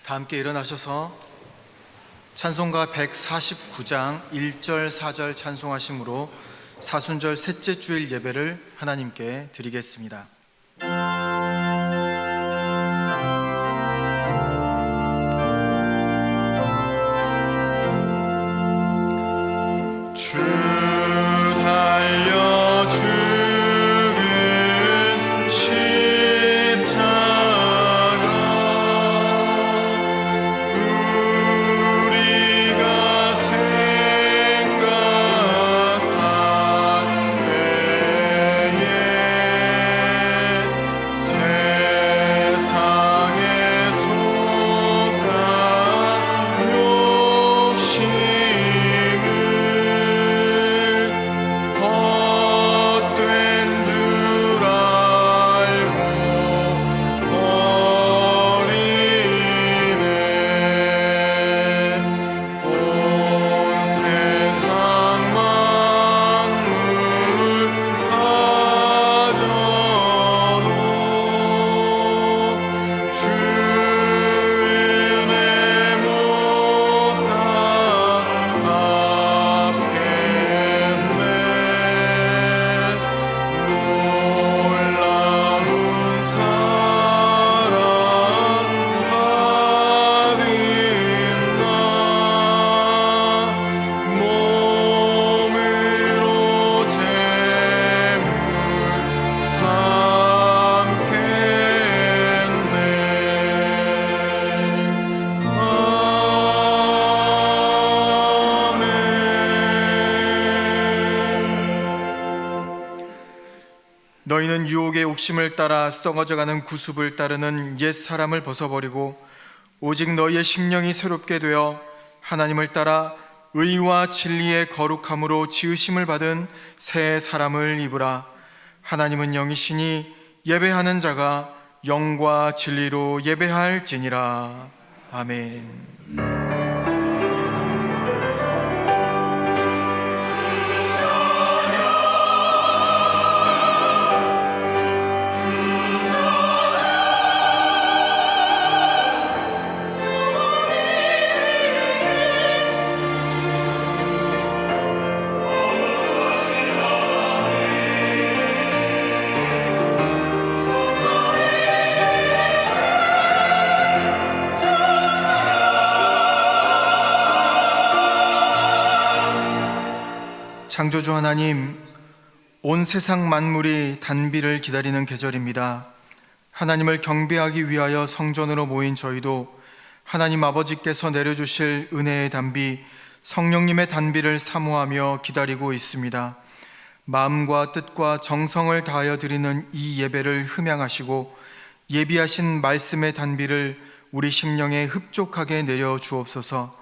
다 함께 일어나셔서 찬송가 149장 1절 4절 찬송하심으로 사순절 셋째 주일 예배를 하나님께 드리겠습니다. 주 달려 죽은 십자가 우리가 생각할 때에 세상에 속한 욕심을 헛된 줄 알고 버리네. 온 세상 만물 가져도 주 은혜 못 갚겠네. 놀라운 사랑 받은 나 몸으로 재물 삼겠네. 너희는 유혹의 옥심을 따라 썩어져가는 구습을 따르는 옛 사람을 벗어버리고 오직 너희의 심령이 새롭게 되어 하나님을 따라 의와 진리의 거룩함으로 지으심을 받은 새 사람을 입으라. 하나님은 영이시니 예배하는 자가 영과 진리로 예배할지니라. 아멘. 창조주 하나님, 온 세상 만물이 단비를 기다리는 계절입니다. 하나님을 경배하기 위하여 성전으로 모인 저희도 하나님 아버지께서 내려주실 은혜의 단비, 성령님의 단비를 사모하며 기다리고 있습니다. 마음과 뜻과 정성을 다하여 드리는 이 예배를 흠양하시고 예비하신 말씀의 단비를 우리 심령에 흡족하게 내려 주옵소서.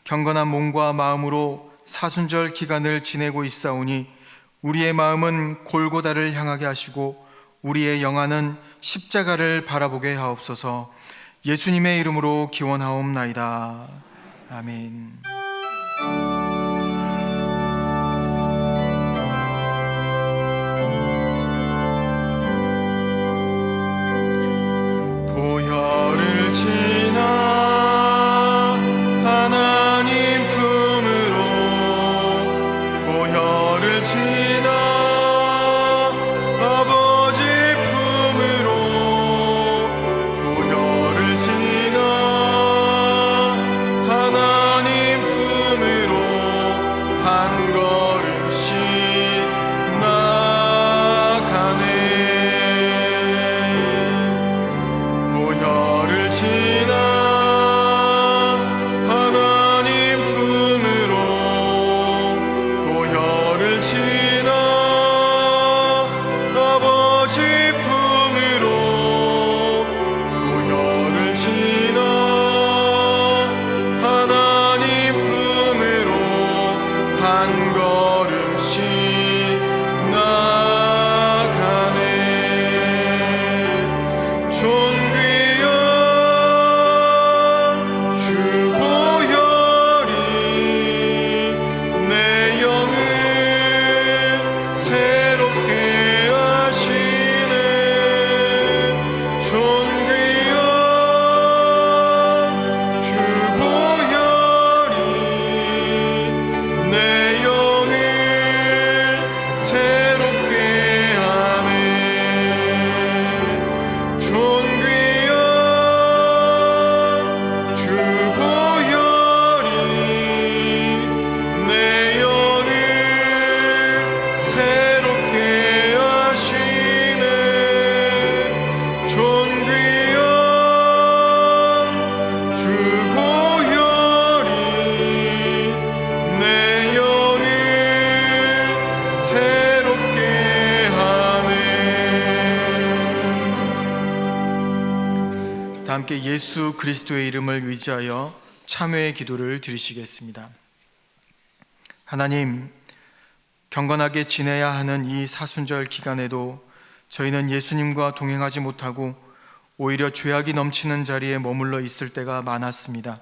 경건한 몸과 마음으로 사순절 기간을 지내고 있사오니 우리의 마음은 골고다를 향하게 하시고 우리의 영안은 십자가를 바라보게 하옵소서. 예수님의 이름으로 기원하옵나이다. 아멘. 보혈을 지나 하나님 품으로 보혈을 지나 아버지 품으로 보혈을 지나 하나님 품으로 함께 예수 그리스도의 이름을 의지하여 참회의 기도를 드리시겠습니다. 하나님, 경건하게 지내야 하는 이 사순절 기간에도 저희는 예수님과 동행하지 못하고 오히려 죄악이 넘치는 자리에 머물러 있을 때가 많았습니다.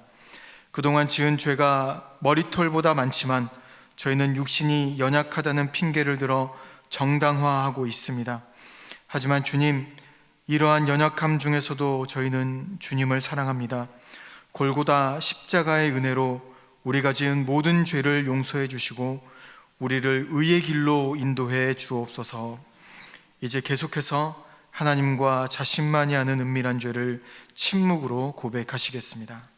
그동안 지은 죄가 머리털보다 많지만 저희는 육신이 연약하다는 핑계를 들어 정당화하고 있습니다. 하지만 주님, 이러한 연약함 중에서도 저희는 주님을 사랑합니다. 골고다 십자가의 은혜로 우리가 지은 모든 죄를 용서해 주시고 우리를 의의 길로 인도해 주옵소서. 이제 계속해서 하나님과 자신만이 아는 은밀한 죄를 침묵으로 고백하시겠습니다.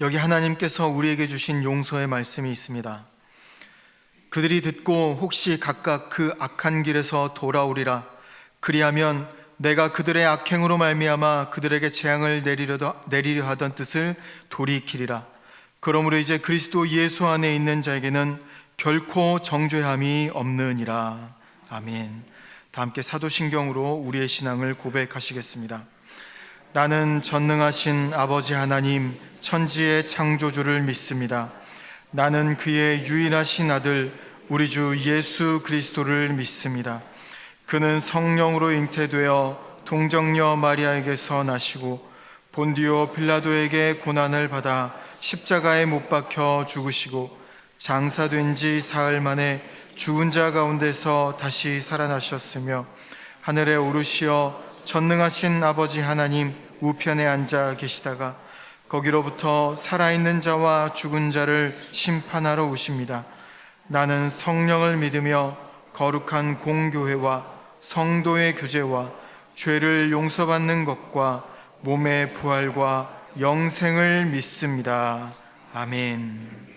여기 하나님께서 우리에게 주신 용서의 말씀이 있습니다. 그들이 듣고 혹시 각각 그 악한 길에서 돌아오리라. 그리하면 내가 그들의 악행으로 말미암아 그들에게 재앙을 내리려 하던 뜻을 돌이키리라. 그러므로 이제 그리스도 예수 안에 있는 자에게는 결코 정죄함이 없느니라. 아멘. 다 함께 사도신경으로 우리의 신앙을 고백하시겠습니다. 나는 전능하신 아버지 하나님 천지의 창조주를 믿습니다. 나는 그의 유일하신 아들 우리 주 예수 그리스도를 믿습니다. 그는 성령으로 잉태되어 동정녀 마리아에게서 나시고 본디오 빌라도에게 고난을 받아 십자가에 못 박혀 죽으시고 장사된 지 사흘 만에 죽은 자 가운데서 다시 살아나셨으며 하늘에 오르시어 전능하신 아버지 하나님 우편에 앉아 계시다가 거기로부터 살아있는 자와 죽은 자를 심판하러 오십니다. 나는 성령을 믿으며 거룩한 공교회와 성도의 교제와 죄를 용서받는 것과 몸의 부활과 영생을 믿습니다. 아멘.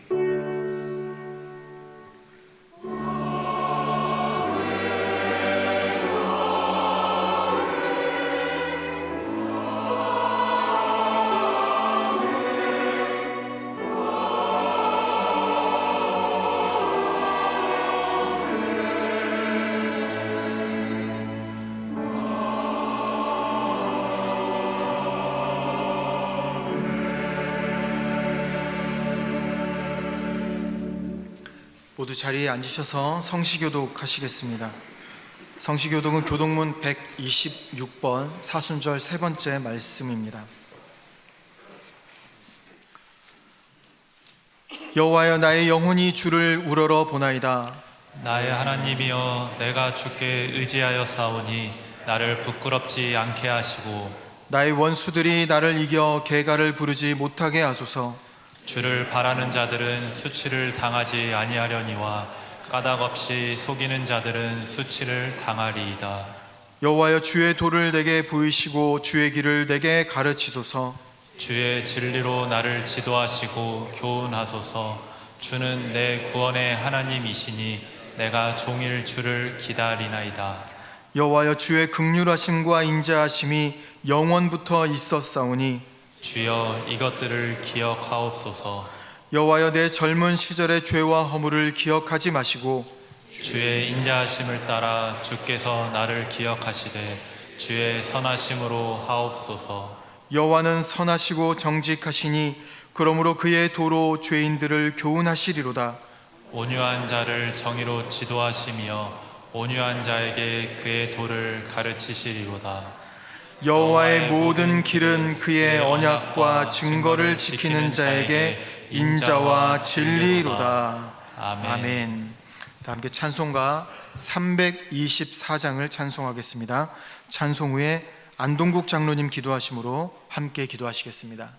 모두 자리에 앉으셔서 성시교독 하시겠습니다. 성시교독은 교독문 126번 사순절 세 번째 말씀입니다. 여호와여, 나의 영혼이 주를 우러러 보나이다. 나의 하나님이여, 내가 주께 의지하여 싸우니 나를 부끄럽지 않게 하시고 나의 원수들이 나를 이겨 개가를 부르지 못하게 하소서. 주를 바라는 자들은 수치를 당하지 아니하려니와 까닭없이 속이는 자들은 수치를 당하리이다. 여호와여, 주의 도를 내게 보이시고 주의 길을 내게 가르치소서. 주의 진리로 나를 지도하시고 교훈하소서. 주는 내 구원의 하나님이시니 내가 종일 주를 기다리나이다. 여호와여, 주의 긍휼하심과 인자하심이 영원부터 있었사오니 주여, 이것들을 기억하옵소서. 여호와여, 내 젊은 시절의 죄와 허물을 기억하지 마시고 주의 인자하심을 따라 주께서 나를 기억하시되 주의 선하심으로 하옵소서. 여호와는 선하시고 정직하시니 그러므로 그의 도로 죄인들을 교훈하시리로다. 온유한 자를 정의로 지도하시며 온유한 자에게 그의 도를 가르치시리로다. 여호와의 모든 길은 그의 언약과 증거를 지키는 자에게 인자와 진리로다. 아멘. 다 함께 찬송가 324장을 찬송하겠습니다. 찬송 후에 안동국 장로님 기도하심으로 함께 기도하시겠습니다.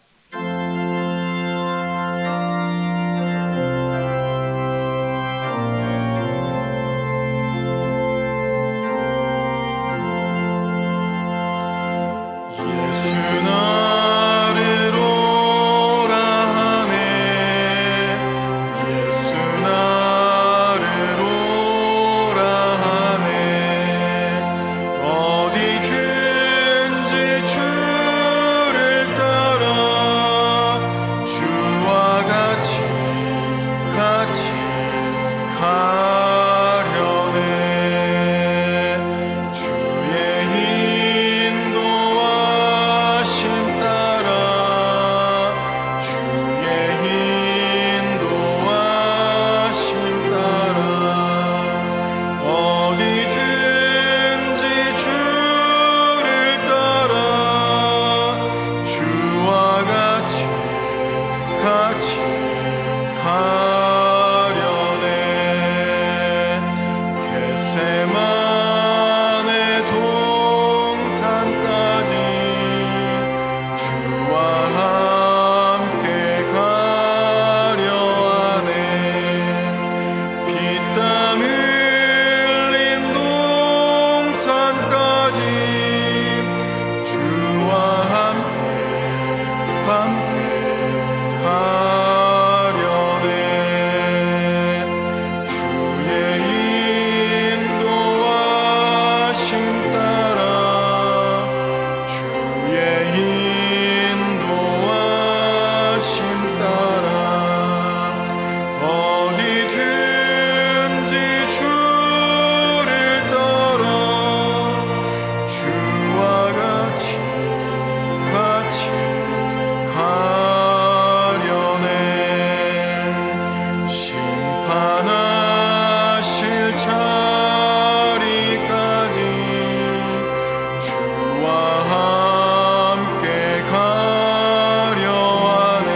가려네. 겟세마네 동산까지 주와 함께 가려 하네. 피땀 흘린 동산까지 주와 함께 가려네. 주의 인도하심 따라 주의 인도하심 따라 어디든지 주를 따라 주와 같이 가려네. 심판하실 자리까지 주와 함께 가려 하네.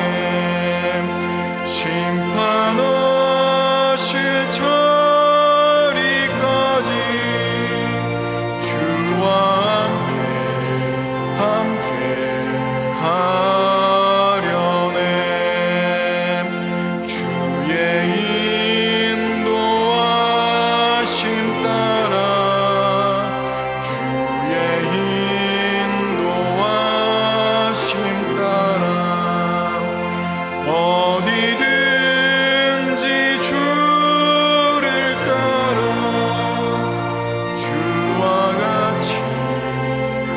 심판하실 자리까지 주와 함께 가려네. 주의 인도하심 따라 주의 인도하심 따라 어디든지 주를 따라 주와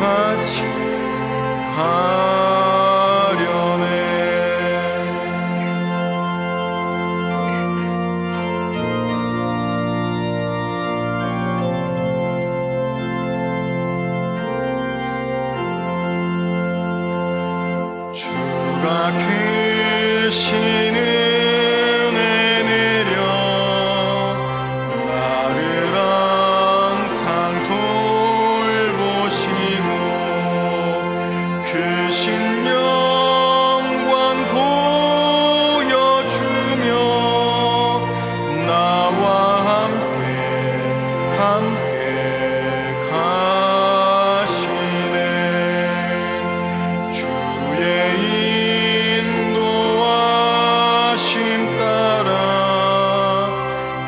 같이 가려네. 주가 크신 은혜 내려 나를 항상 돌보시고 크신 영광 보여주며 나와 함께 가시네. 주의 인도하심 따라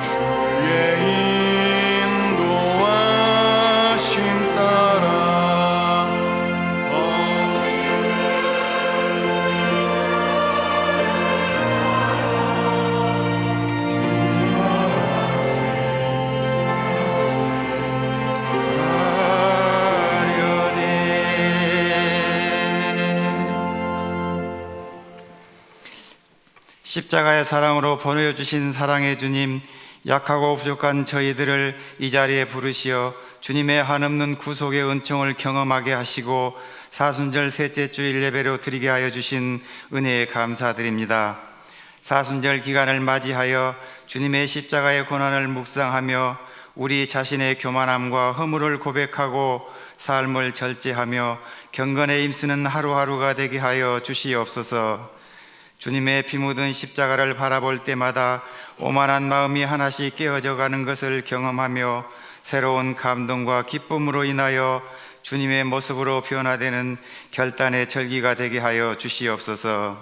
주의 인도하심 따라 십자가의 사랑으로 보내주신 사랑의 주님, 약하고 부족한 저희들을 이 자리에 부르시어 주님의 한없는 구속의 은총을 경험하게 하시고 사순절 셋째 주일 예배로 드리게 하여 주신 은혜에 감사드립니다. 사순절 기간을 맞이하여 주님의 십자가의 고난을 묵상하며 우리 자신의 교만함과 허물을 고백하고 삶을 절제하며 경건에 힘쓰는 하루하루가 되게 하여 주시옵소서. 주님의 피 묻은 십자가를 바라볼 때마다 오만한 마음이 하나씩 깨어져 가는 것을 경험하며 새로운 감동과 기쁨으로 인하여 주님의 모습으로 변화되는 결단의 절기가 되게 하여 주시옵소서.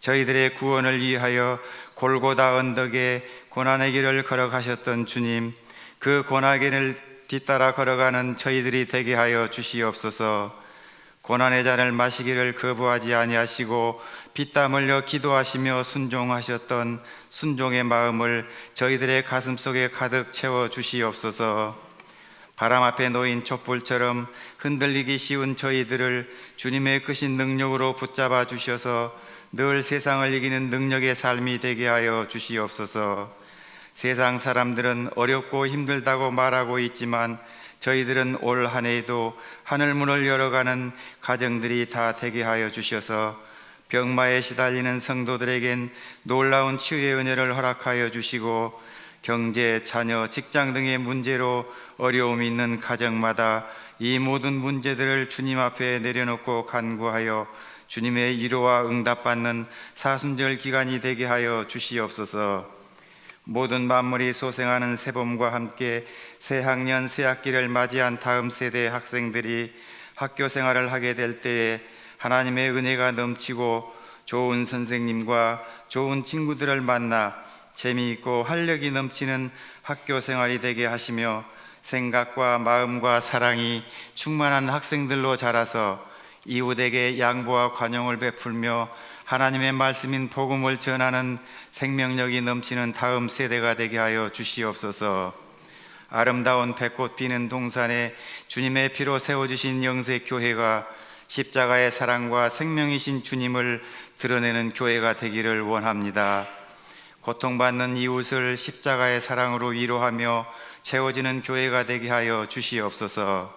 저희들의 구원을 위하여 골고다 언덕에 고난의 길을 걸어가셨던 주님, 그 고난의 길을 뒤따라 걸어가는 저희들이 되게 하여 주시옵소서. 고난의 잔을 마시기를 거부하지 아니하시고 피땀 흘려 기도하시며 순종하셨던 순종의 마음을 저희들의 가슴 속에 가득 채워 주시옵소서. 바람 앞에 놓인 촛불처럼 흔들리기 쉬운 저희들을 주님의 크신 능력으로 붙잡아 주셔서 늘 세상을 이기는 능력의 삶이 되게 하여 주시옵소서. 세상 사람들은 어렵고 힘들다고 말하고 있지만 저희들은 올 한 해에도 하늘문을 열어가는 가정들이 다 되게 하여 주셔서 병마에 시달리는 성도들에겐 놀라운 치유의 은혜를 허락하여 주시고 경제, 자녀, 직장 등의 문제로 어려움이 있는 가정마다 이 모든 문제들을 주님 앞에 내려놓고 간구하여 주님의 위로와 응답받는 사순절 기간이 되게 하여 주시옵소서. 모든 만물이 소생하는 새봄과 함께 새 학년 새 학기를 맞이한 다음 세대 학생들이 학교 생활을 하게 될 때에 하나님의 은혜가 넘치고 좋은 선생님과 좋은 친구들을 만나 재미있고 활력이 넘치는 학교 생활이 되게 하시며 생각과 마음과 사랑이 충만한 학생들로 자라서 이웃에게 양보와 관용을 베풀며 하나님의 말씀인 복음을 전하는 생명력이 넘치는 다음 세대가 되게 하여 주시옵소서. 아름다운 백꽃 피는 동산에 주님의 피로 세워주신 영세교회가 십자가의 사랑과 생명이신 주님을 드러내는 교회가 되기를 원합니다. 고통받는 이웃을 십자가의 사랑으로 위로하며 채워지는 교회가 되게 하여 주시옵소서.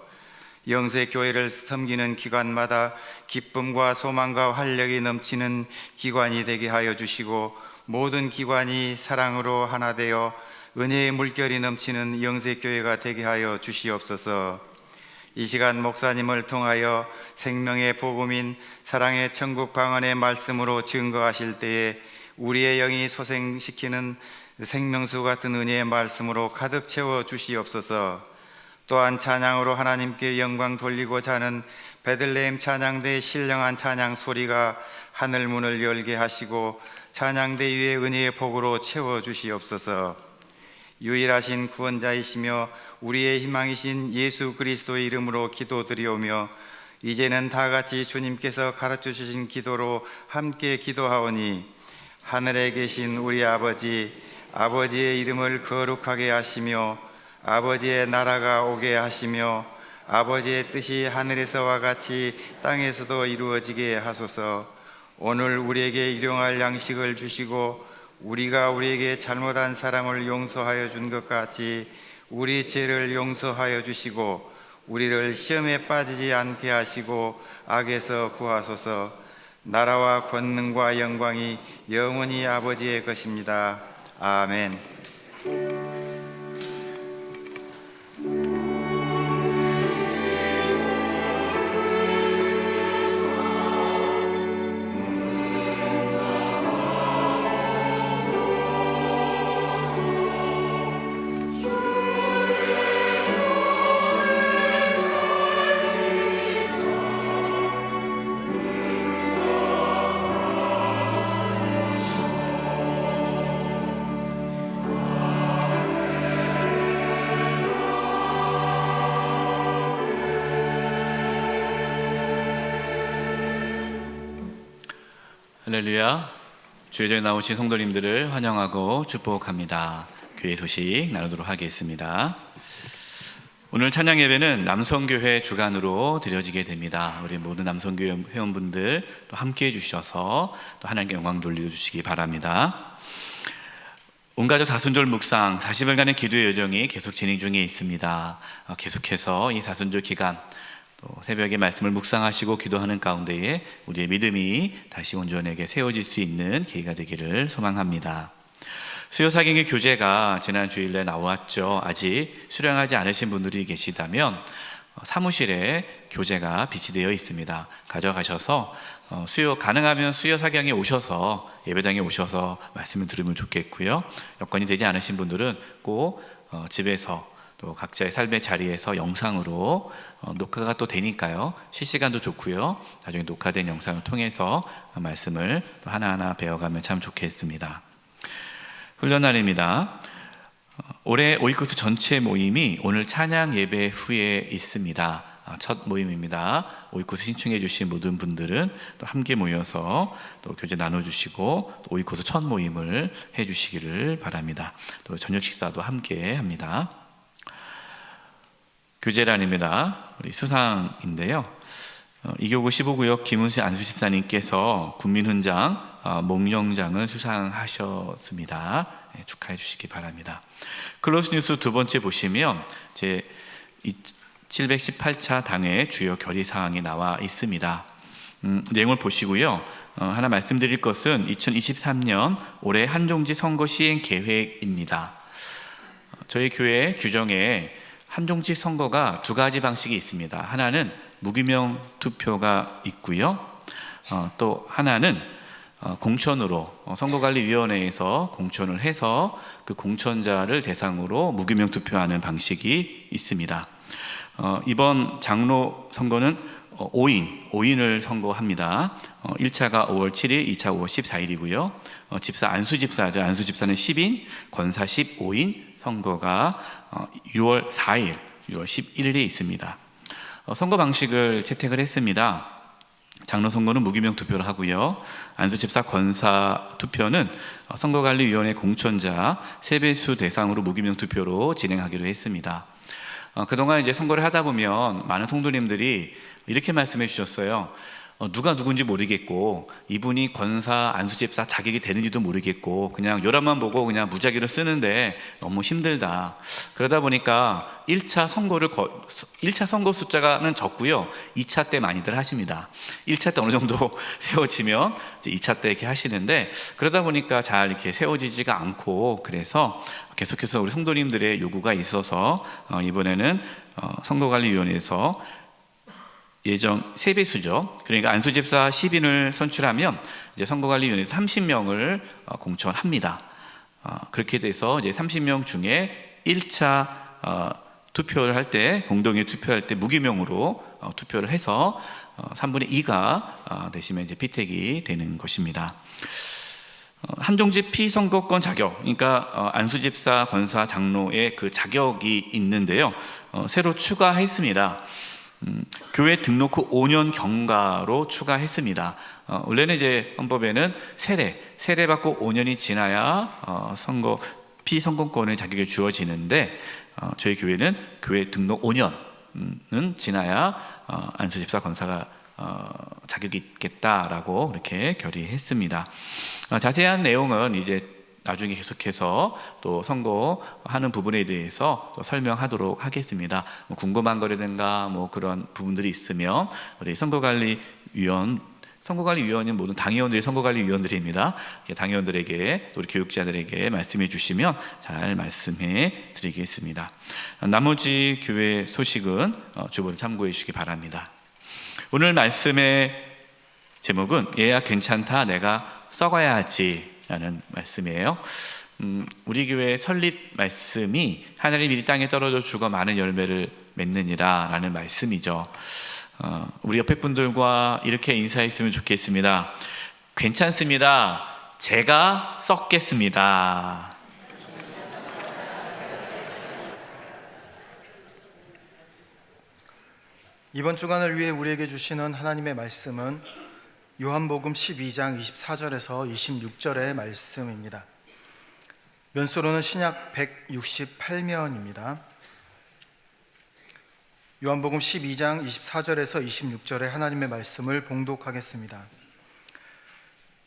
영세교회를 섬기는 기관마다 기쁨과 소망과 활력이 넘치는 기관이 되게 하여 주시고 모든 기관이 사랑으로 하나 되어 은혜의 물결이 넘치는 영세교회가 되게 하여 주시옵소서. 이 시간 목사님을 통하여 생명의 복음인 사랑의 천국 방언의 말씀으로 증거하실 때에 우리의 영이 소생시키는 생명수 같은 은혜의 말씀으로 가득 채워 주시옵소서. 또한 찬양으로 하나님께 영광 돌리고자 하는 베들레헴 찬양대의 신령한 찬양 소리가 하늘 문을 열게 하시고 찬양대 위에 은혜의 복으로 채워 주시옵소서. 유일하신 구원자이시며 우리의 희망이신 예수 그리스도의 이름으로 기도드리오며 이제는 다 같이 주님께서 가르쳐 주신 기도로 함께 기도하오니 하늘에 계신 우리 아버지, 아버지의 이름을 거룩하게 하시며 아버지의 나라가 오게 하시며 아버지의 뜻이 하늘에서와 같이 땅에서도 이루어지게 하소서. 오늘 우리에게 일용할 양식을 주시고 우리가 우리에게 잘못한 사람을 용서하여 준 것 같이 우리 죄를 용서하여 주시고 우리를 시험에 빠지지 않게 하시고 악에서 구하소서. 나라와 권능과 영광이 영원히 아버지의 것입니다. 아멘. 할렐루야. 주일에 나오신 성도님들을 환영하고 축복합니다. 교회 소식 나누도록 하겠습니다. 오늘 찬양 예배는 남성교회 주간으로 드려지게 됩니다. 우리 모든 남성교회 회원분들 또 함께 해주셔서 또 하나님께 영광 돌려주시기 바랍니다. 온가족 사순절 묵상 40일간의 기도의 여정이 계속 진행 중에 있습니다. 계속해서 이 사순절 기간 또 새벽에 말씀을 묵상하시고 기도하는 가운데에 우리의 믿음이 다시 온전하게 세워질 수 있는 계기가 되기를 소망합니다. 수요 사경의 교재가 지난 주일에 나왔죠. 아직 수령하지 않으신 분들이 계시다면 사무실에 교재가 비치되어 있습니다. 가져가셔서 가능하면 수요 사경에 오셔서 예배당에 오셔서 말씀을 들으면 좋겠고요. 여건이 되지 않으신 분들은 꼭 집에서 또 각자의 삶의 자리에서 영상으로 녹화가 또 되니까요. 실시간도 좋고요. 나중에 녹화된 영상을 통해서 말씀을 또 하나하나 배워가면 참 좋겠습니다. 훈련 날입니다. 올해 오이코스 전체 모임이 오늘 찬양 예배 후에 있습니다. 첫 모임입니다. 오이코스 신청해 주신 모든 분들은 또 함께 모여서 또 교제 나눠주시고 또 오이코스 첫 모임을 해주시기를 바랍니다. 또 저녁 식사도 함께 합니다. 교제란입니다. 우리 수상인데요. 이교구 15구역 김은수 안수집사님께서 국민훈장 몽영장을 수상하셨습니다. 축하해 주시기 바랍니다. 클로스 뉴스 두 번째 보시면 제 718차 당의 주요 결의사항이 나와 있습니다. 내용을 보시고요. 하나 말씀드릴 것은 2023년 올해 한종지 선거 시행 계획입니다. 저희 교회 규정에 한종지 선거가 두 가지 방식이 있습니다. 하나는 무기명 투표가 있고요. 또 하나는 공천으로 선거관리위원회에서 공천을 해서 그 공천자를 대상으로 무기명 투표하는 방식이 있습니다. 이번 장로 선거는 5인을 선거합니다. 1차가 5월 7일, 2차 5월 14일이고요. 집사 안수집사죠. 안수집사는 10인, 권사 15인 선거가 6월 4일, 6월 11일에 있습니다. 선거 방식을 채택을 했습니다. 장로 선거는 무기명 투표를 하고요. 안수집사 권사 투표는 선거관리위원회 공천자 세배수 대상으로 무기명 투표로 진행하기로 했습니다. 그동안 이제 선거를 하다 보면 많은 성도님들이 이렇게 말씀해 주셨어요. 누가 누군지 모르겠고 이분이 권사 안수집사 자격이 되는지도 모르겠고 그냥 요람만 보고 그냥 무작위로 쓰는데 너무 힘들다. 그러다 보니까 1차 선거 숫자는 적고요. 2차 때 많이들 하십니다. 1차 때 어느 정도 세워지면 이제 2차 때 이렇게 하시는데 그러다 보니까 잘 이렇게 세워지지가 않고 그래서 계속해서 우리 성도님들의 요구가 있어서 이번에는 선거관리위원회에서 예정 세배수죠. 그러니까 안수집사 10인을 선출하면 이제 선거관리위원회에서 30명을 공천합니다. 그렇게 돼서 이제 30명 중에 1차 투표를 할 때 공동의 투표할 때 무기명으로 투표를 해서 3분의 2가 되시면 이제 피택이 되는 것입니다. 한종집 피선거권 자격, 그러니까 안수집사, 권사, 장로의 그 자격이 있는데요. 새로 추가했습니다. 교회 등록 후 5년 경과로 추가했습니다. 원래는 이제 헌법에는 세례 받고 5년이 지나야 피선거권의 자격이 주어지는데 저희 교회는 교회 등록 5년은 지나야 안수집사 권사가 자격이 있겠다라고 그렇게 결의했습니다. 자세한 내용은 이제 나중에 계속해서 또 선거하는 부분에 대해서 또 설명하도록 하겠습니다. 궁금한 거라든가 뭐 그런 부분들이 있으면 우리 선거관리위원은 모든 당의원들이 선거관리위원들입니다. 당의원들에게 또 우리 교육자들에게 말씀해 주시면 잘 말씀해 드리겠습니다. 나머지 교회 소식은 주보를 참고해 주시기 바랍니다. 오늘 말씀의 제목은 얘야 괜찮다 내가 썩어야 하지 라는 말씀이에요. 우리 교회 설립 말씀이 하늘이 미리 땅에 떨어져 죽어 많은 열매를 맺느니라 라는 말씀이죠. 우리 옆에 분들과 이렇게 인사했으면 좋겠습니다. 괜찮습니다. 제가 썩겠습니다. 이번 주간을 위해 우리에게 주시는 하나님의 말씀은 요한복음 12장 24절에서 26절의 말씀입니다. 면수로는 신약 168면입니다. 요한복음 12장 24절에서 26절의 하나님의 말씀을 봉독하겠습니다.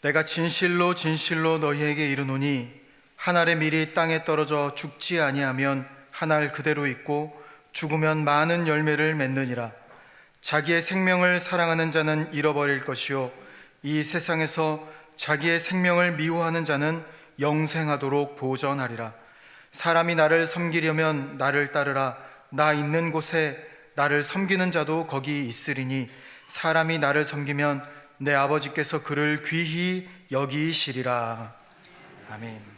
내가 진실로 진실로 너희에게 이르노니 한 알의 밀이 땅에 떨어져 죽지 아니하면 한 알 그대로 있고 죽으면 많은 열매를 맺느니라. 자기의 생명을 사랑하는 자는 잃어버릴 것이요 이 세상에서 자기의 생명을 미워하는 자는 영생하도록 보전하리라. 사람이 나를 섬기려면 나를 따르라. 나 있는 곳에 나를 섬기는 자도 거기 있으리니 사람이 나를 섬기면 내 아버지께서 그를 귀히 여기시리라. 아멘.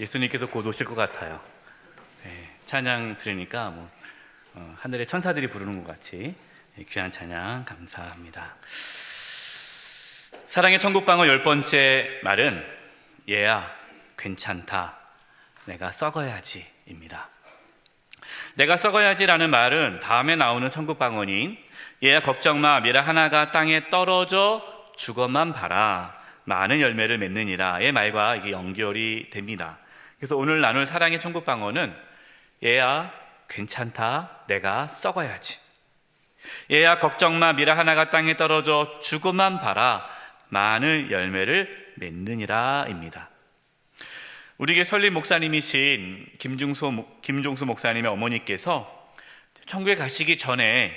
예수님께서 곧 오실 것 같아요. 찬양 들으니까 하늘의 천사들이 부르는 것 같이 귀한 찬양 감사합니다. 사랑의 천국방언 10번째 말은 얘야 괜찮다, 내가 썩어야지 입니다. 내가 썩어야지라는 말은 다음에 나오는 천국방언인 얘야 걱정마, 미라 하나가 땅에 떨어져 죽어만 봐라, 많은 열매를 맺느니라의 말과 이게 연결이 됩니다. 그래서 오늘 나눌 사랑의 천국방언은 얘야 괜찮다, 내가 썩어야지. 얘야 걱정마, 미라 하나가 땅에 떨어져 죽어만 봐라, 많은 열매를 맺느니라 입니다. 우리에게 설립 목사님이신 김종수 목사님의 어머니께서 천국에 가시기 전에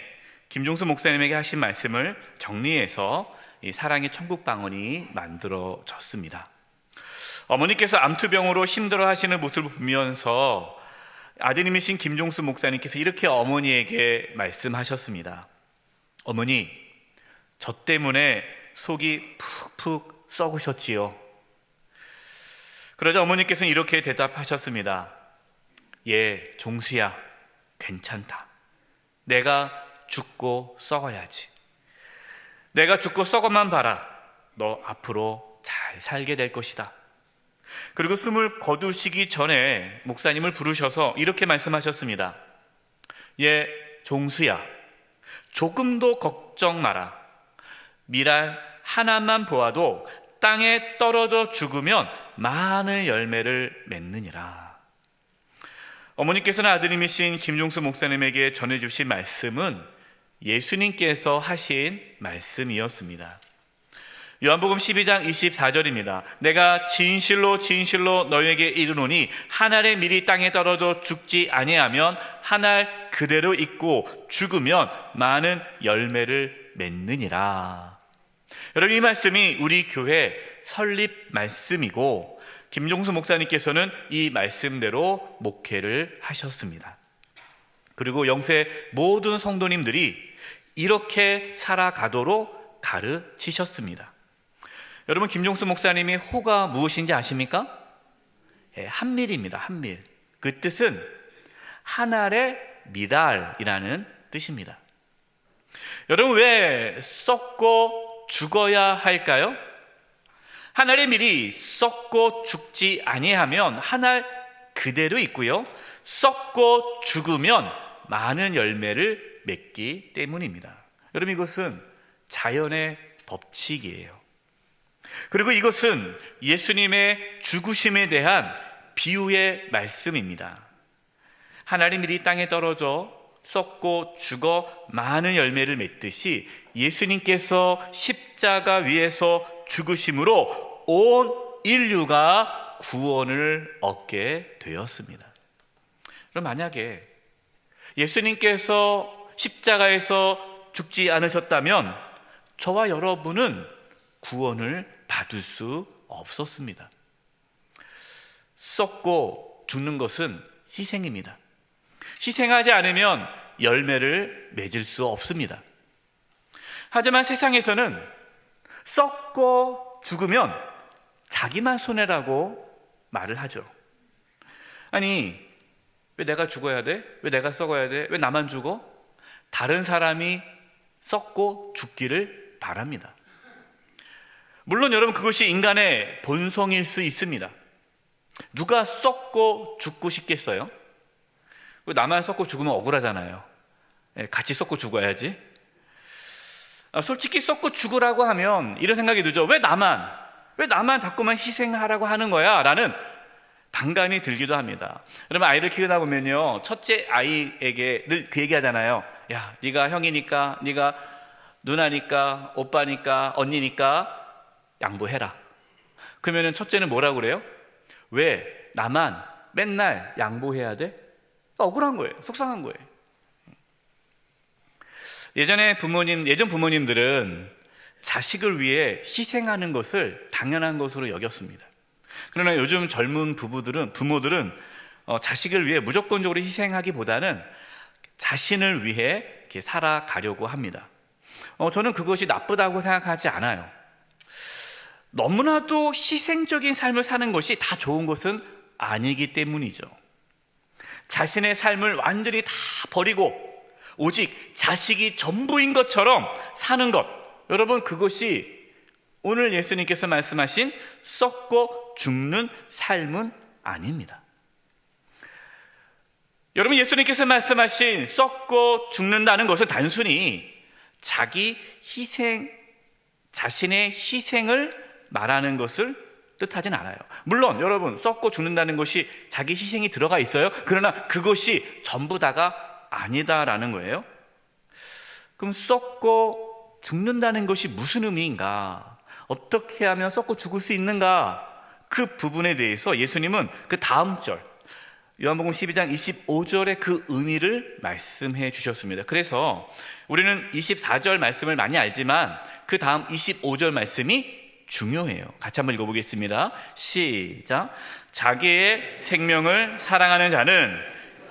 김종수 목사님에게 하신 말씀을 정리해서 이 사랑의 천국방언이 만들어졌습니다. 어머니께서 암투병으로 힘들어 하시는 모습을 보면서 아드님이신 김종수 목사님께서 이렇게 어머니에게 말씀하셨습니다. 어머니, 저 때문에 속이 푹푹 썩으셨지요. 그러자 어머니께서는 이렇게 대답하셨습니다. 예, 종수야, 괜찮다. 내가 죽고 썩어야지. 내가 죽고 썩어만 봐라. 너 앞으로 잘 살게 될 것이다. 그리고 숨을 거두시기 전에 목사님을 부르셔서 이렇게 말씀하셨습니다. 예, 종수야, 조금도 걱정 마라. 밀알 하나만 보아도 땅에 떨어져 죽으면 많은 열매를 맺느니라. 어머니께서는 아드님이신 김종수 목사님에게 전해주신 말씀은 예수님께서 하신 말씀이었습니다. 요한복음 12장 24절입니다. 내가 진실로 진실로 너희에게 이르노니 한 알의 밀이 땅에 떨어져 죽지 아니하면 한 알 그대로 있고 죽으면 많은 열매를 맺느니라. 여러분, 이 말씀이 우리 교회 설립 말씀이고 김종수 목사님께서는 이 말씀대로 목회를 하셨습니다. 그리고 영세 모든 성도님들이 이렇게 살아가도록 가르치셨습니다. 여러분, 김종수 목사님의 호가 무엇인지 아십니까? 한밀입니다. 한밀. 그 뜻은 한 알의 미랄이라는 뜻입니다. 여러분, 왜 썩고 죽어야 할까요? 한 알의 밀이 썩고 죽지 아니하면 한 알 그대로 있고요, 썩고 죽으면 많은 열매를 맺기 때문입니다. 여러분, 이것은 자연의 법칙이에요. 그리고 이것은 예수님의 죽으심에 대한 비유의 말씀입니다. 한 알의 밀이 땅에 떨어져 썩고 죽어 많은 열매를 맺듯이 예수님께서 십자가 위에서 죽으심으로 온 인류가 구원을 얻게 되었습니다. 그럼 만약에 예수님께서 십자가에서 죽지 않으셨다면 저와 여러분은 구원을 받을 수 없었습니다. 썩고 죽는 것은 희생입니다. 희생하지 않으면 열매를 맺을 수 없습니다. 하지만 세상에서는 썩고 죽으면 자기만 손해라고 말을 하죠. 아니, 왜 내가 죽어야 돼? 왜 내가 썩어야 돼? 왜 나만 죽어? 다른 사람이 썩고 죽기를 바랍니다. 물론 여러분, 그것이 인간의 본성일 수 있습니다. 누가 썩고 죽고 싶겠어요? 나만 썩고 죽으면 억울하잖아요. 같이 썩고 죽어야지. 솔직히 썩고 죽으라고 하면 이런 생각이 들죠. 왜 나만 자꾸만 희생하라고 하는 거야? 라는 반감이 들기도 합니다. 여러분, 아이를 키우다 보면요, 첫째 아이에게 늘 그 얘기 하잖아요. 야, 네가 형이니까, 네가 누나니까, 오빠니까, 언니니까 양보해라. 그러면 첫째는 뭐라고 그래요? 왜 나만 맨날 양보해야 돼? 억울한 거예요. 속상한 거예요. 예전 부모님들은 자식을 위해 희생하는 것을 당연한 것으로 여겼습니다. 그러나 요즘 젊은 부모들은 자식을 위해 무조건적으로 희생하기보다는 자신을 위해 이렇게 살아가려고 합니다. 저는 그것이 나쁘다고 생각하지 않아요. 너무나도 희생적인 삶을 사는 것이 다 좋은 것은 아니기 때문이죠. 자신의 삶을 완전히 다 버리고 오직 자식이 전부인 것처럼 사는 것, 여러분, 그것이 오늘 예수님께서 말씀하신 썩고 죽는 삶은 아닙니다. 여러분, 예수님께서 말씀하신 썩고 죽는다는 것은 단순히 자기 희생, 자신의 희생을 말하는 것을 뜻하진 않아요. 물론 여러분, 썩고 죽는다는 것이 자기 희생이 들어가 있어요. 그러나 그것이 전부 다가 아니다라는 거예요. 그럼 썩고 죽는다는 것이 무슨 의미인가? 어떻게 하면 썩고 죽을 수 있는가? 그 부분에 대해서 예수님은 그 다음 절, 요한복음 12장 25절의 그 의미를 말씀해 주셨습니다. 그래서 우리는 24절 말씀을 많이 알지만 그 다음 25절 말씀이 중요해요. 같이 한번 읽어보겠습니다. 시작. 자기의 생명을 사랑하는 자는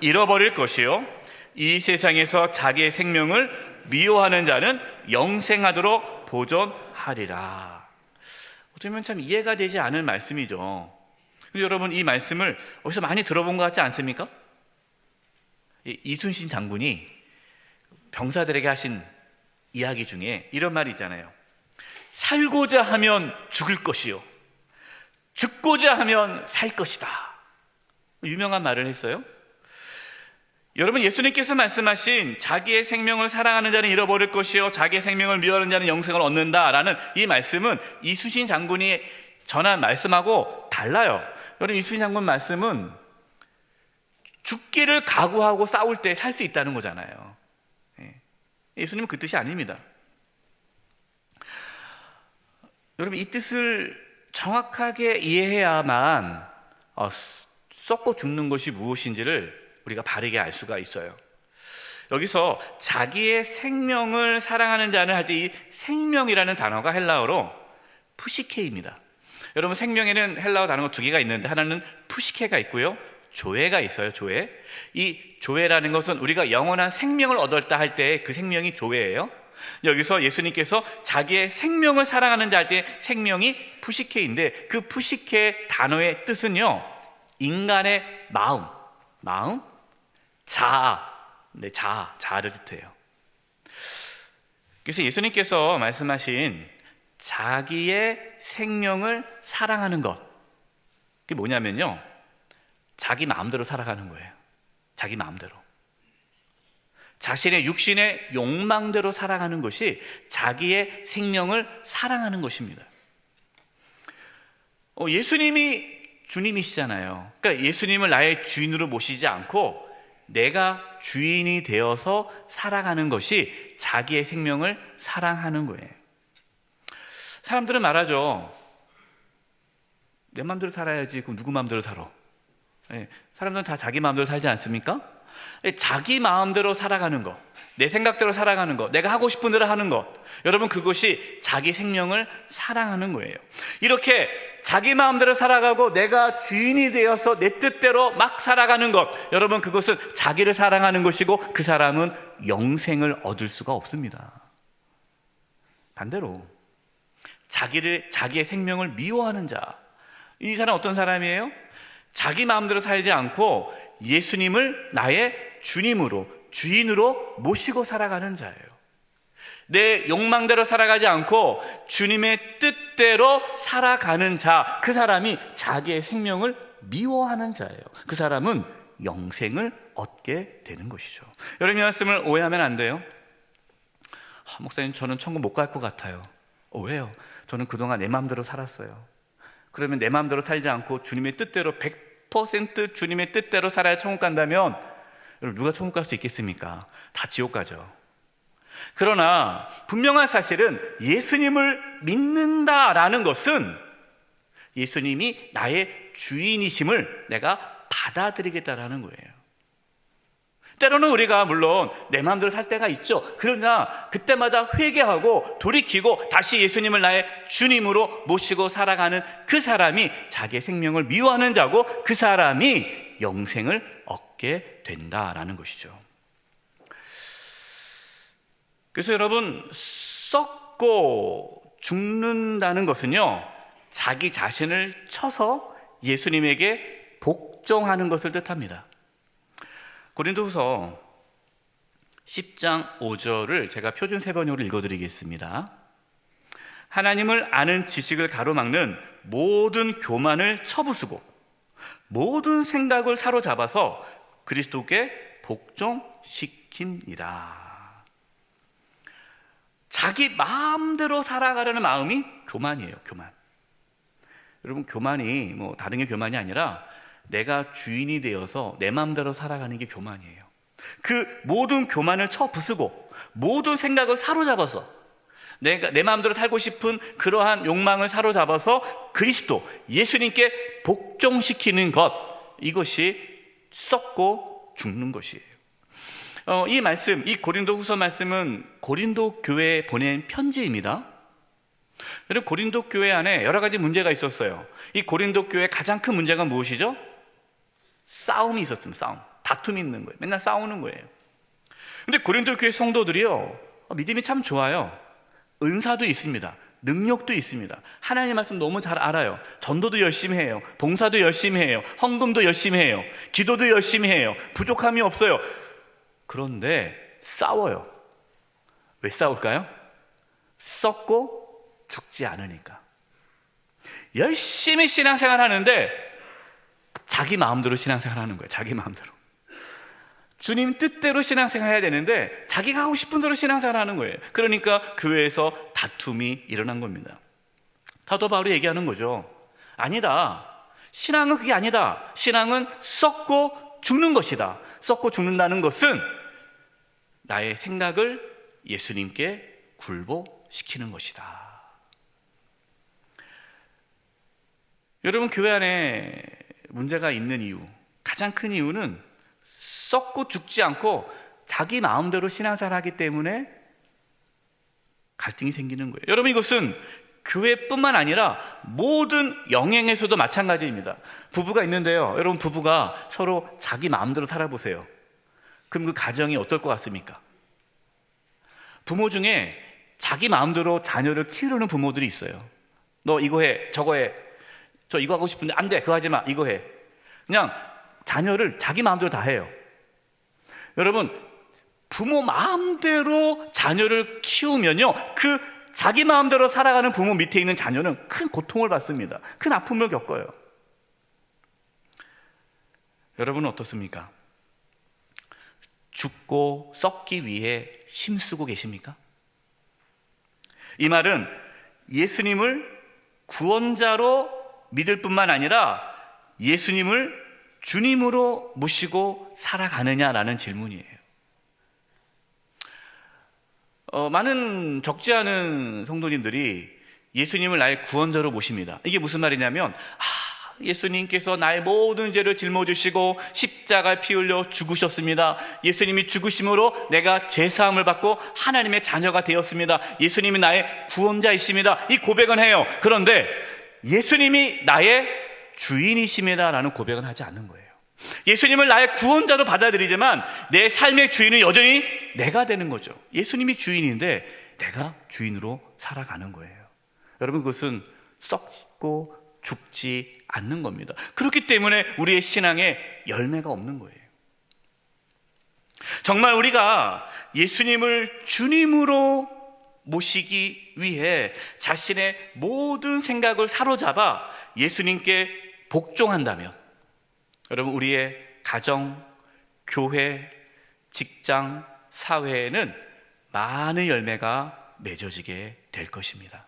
잃어버릴 것이요, 이 세상에서 자기의 생명을 미워하는 자는 영생하도록 보존하리라. 어떻게 보면 참 이해가 되지 않은 말씀이죠. 여러분, 이 말씀을 어디서 많이 들어본 것 같지 않습니까? 이순신 장군이 병사들에게 하신 이야기 중에 이런 말이 있잖아요. 살고자 하면 죽을 것이요, 죽고자 하면 살 것이다. 유명한 말을 했어요. 여러분, 예수님께서 말씀하신 자기의 생명을 사랑하는 자는 잃어버릴 것이요, 자기의 생명을 미워하는 자는 영생을 얻는다라는 이 말씀은 이순신 장군이 전한 말씀하고 달라요. 여러분, 이순신 장군 말씀은 죽기를 각오하고 싸울 때 살 수 있다는 거잖아요. 예수님은 그 뜻이 아닙니다. 여러분, 이 뜻을 정확하게 이해해야만 썩고 죽는 것이 무엇인지를 우리가 바르게 알 수가 있어요. 여기서 자기의 생명을 사랑하는 자는 할 때 이 생명이라는 단어가 헬라어로 푸시케입니다. 여러분, 생명에는 헬라어 단어가 두 개가 있는데 하나는 푸시케가 있고요, 조에가 있어요. 조에. 이 조에라는 것은 우리가 영원한 생명을 얻었다 할 때 그 생명이 조에예요. 여기서 예수님께서 자기의 생명을 사랑하는 자 할 때 생명이 푸시케인데, 그 푸시케 단어의 뜻은요, 인간의 마음, 자아를 뜻해요. 그래서 예수님께서 말씀하신 자기의 생명을 사랑하는 것, 그게 뭐냐면요, 자기 마음대로 살아가는 거예요. 자기 마음대로. 자신의 육신의 욕망대로 살아가는 것이 자기의 생명을 사랑하는 것입니다. 예수님이 주님이시잖아요. 그러니까 예수님을 나의 주인으로 모시지 않고 내가 주인이 되어서 살아가는 것이 자기의 생명을 사랑하는 거예요. 사람들은 말하죠. 내 마음대로 살아야지. 그럼 누구 마음대로 살아? 사람들은 다 자기 마음대로 살지 않습니까? 자기 마음대로 살아가는 것, 내 생각대로 살아가는 것, 내가 하고 싶은 대로 하는 것, 여러분, 그것이 자기 생명을 사랑하는 거예요. 이렇게 자기 마음대로 살아가고 내가 주인이 되어서 내 뜻대로 막 살아가는 것, 여러분, 그것은 자기를 사랑하는 것이고 그 사람은 영생을 얻을 수가 없습니다. 반대로 자기의 생명을 미워하는 자, 이 사람은 어떤 사람이에요? 자기 마음대로 살지 않고 예수님을 나의 주님으로, 주인으로 모시고 살아가는 자예요. 내 욕망대로 살아가지 않고 주님의 뜻대로 살아가는 자, 그 사람이 자기의 생명을 미워하는 자예요. 그 사람은 영생을 얻게 되는 것이죠. 여러분, 이 말씀을 오해하면 안 돼요. 목사님, 저는 천국 못 갈 것 같아요. 왜요? 저는 그동안 내 마음대로 살았어요. 그러면 내 마음대로 살지 않고 주님의 뜻대로 100% 주님의 뜻대로 살아야 천국 간다면 여러분, 누가 천국 갈 수 있겠습니까? 다 지옥 가죠. 그러나 분명한 사실은 예수님을 믿는다라는 것은 예수님이 나의 주인이심을 내가 받아들이겠다라는 거예요. 때로는 우리가 물론 내 마음대로 살 때가 있죠. 그러나 그때마다 회개하고 돌이키고 다시 예수님을 나의 주님으로 모시고 살아가는 그 사람이 자기의 생명을 미워하는 자고 그 사람이 영생을 얻게 된다라는 것이죠. 그래서 여러분, 썩고 죽는다는 것은요, 자기 자신을 쳐서 예수님에게 복종하는 것을 뜻합니다. 고린도후서 10장 5절을 제가 표준 세번역으로 읽어드리겠습니다. 하나님을 아는 지식을 가로막는 모든 교만을 쳐부수고 모든 생각을 사로잡아서 그리스도께 복종시킵니다. 자기 마음대로 살아가려는 마음이 교만이에요. 교만. 여러분, 교만이 뭐 다른 게 교만이 아니라 내가 주인이 되어서 내 마음대로 살아가는 게 교만이에요. 그 모든 교만을 쳐부수고 모든 생각을 사로잡아서 내 마음대로 살고 싶은 그러한 욕망을 사로잡아서 그리스도 예수님께 복종시키는 것, 이것이 썩고 죽는 것이에요. 이 말씀, 이 고린도 후서 말씀은 고린도 교회에 보낸 편지입니다. 여러분, 고린도 교회 안에 여러 가지 문제가 있었어요. 이 고린도 교회의 가장 큰 문제가 무엇이죠? 싸움이 있었습니다. 싸움, 다툼이 있는 거예요. 맨날 싸우는 거예요. 근데 고린도 교회 성도들이요, 믿음이 참 좋아요. 은사도 있습니다. 능력도 있습니다. 하나님의 말씀 너무 잘 알아요. 전도도 열심히 해요. 봉사도 열심히 해요. 헌금도 열심히 해요. 기도도 열심히 해요. 부족함이 없어요. 그런데 싸워요. 왜 싸울까요? 썩고 죽지 않으니까. 열심히 신앙생활 하는데 자기 마음대로 신앙생활 하는 거예요. 자기 마음대로. 주님 뜻대로 신앙생활 해야 되는데 자기가 하고 싶은 대로 신앙생활 하는 거예요. 그러니까 교회에서 다툼이 일어난 겁니다. 사도 바울이 얘기하는 거죠. 아니다. 신앙은 그게 아니다. 신앙은 썩고 죽는 것이다. 썩고 죽는다는 것은 나의 생각을 예수님께 굴복시키는 것이다. 여러분, 교회 안에 문제가 있는 이유, 가장 큰 이유는 썩고 죽지 않고 자기 마음대로 신앙생활 하기 때문에 갈등이 생기는 거예요. 여러분, 이것은 교회뿐만 아니라 모든 영행에서도 마찬가지입니다. 부부가 있는데요, 여러분, 부부가 서로 자기 마음대로 살아보세요. 그럼 그 가정이 어떨 것 같습니까? 부모 중에 자기 마음대로 자녀를 키우려는 부모들이 있어요. 너 이거 해, 저거 해, 저 이거 하고 싶은데 안 돼, 그거 하지 마, 이거 해. 그냥 자녀를 자기 마음대로 다 해요. 여러분, 부모 마음대로 자녀를 키우면요, 그 자기 마음대로 살아가는 부모 밑에 있는 자녀는 큰 고통을 받습니다. 큰 아픔을 겪어요. 여러분은 어떻습니까? 죽고 썩기 위해 힘쓰고 계십니까? 이 말은 예수님을 구원자로 믿을 뿐만 아니라 예수님을 주님으로 모시고 살아가느냐라는 질문이에요. 많은 적지 않은 성도님들이 예수님을 나의 구원자로 모십니다. 이게 무슨 말이냐면, 예수님께서 나의 모든 죄를 짊어지시고 십자가에 피 흘려 죽으셨습니다. 예수님이 죽으심으로 내가 죄사함을 받고 하나님의 자녀가 되었습니다. 예수님이 나의 구원자이십니다. 이 고백은 해요. 그런데 예수님이 나의 주인이십니다 라는 고백은 하지 않는 거예요. 예수님을 나의 구원자로 받아들이지만 내 삶의 주인은 여전히 내가 되는 거죠. 예수님이 주인인데 내가 주인으로 살아가는 거예요. 여러분, 그것은 썩고 죽지 않는 겁니다. 그렇기 때문에 우리의 신앙에 열매가 없는 거예요. 정말 우리가 예수님을 주님으로 모시기 위해 자신의 모든 생각을 사로잡아 예수님께 복종한다면, 여러분, 우리의 가정, 교회, 직장, 사회에는 많은 열매가 맺어지게 될 것입니다.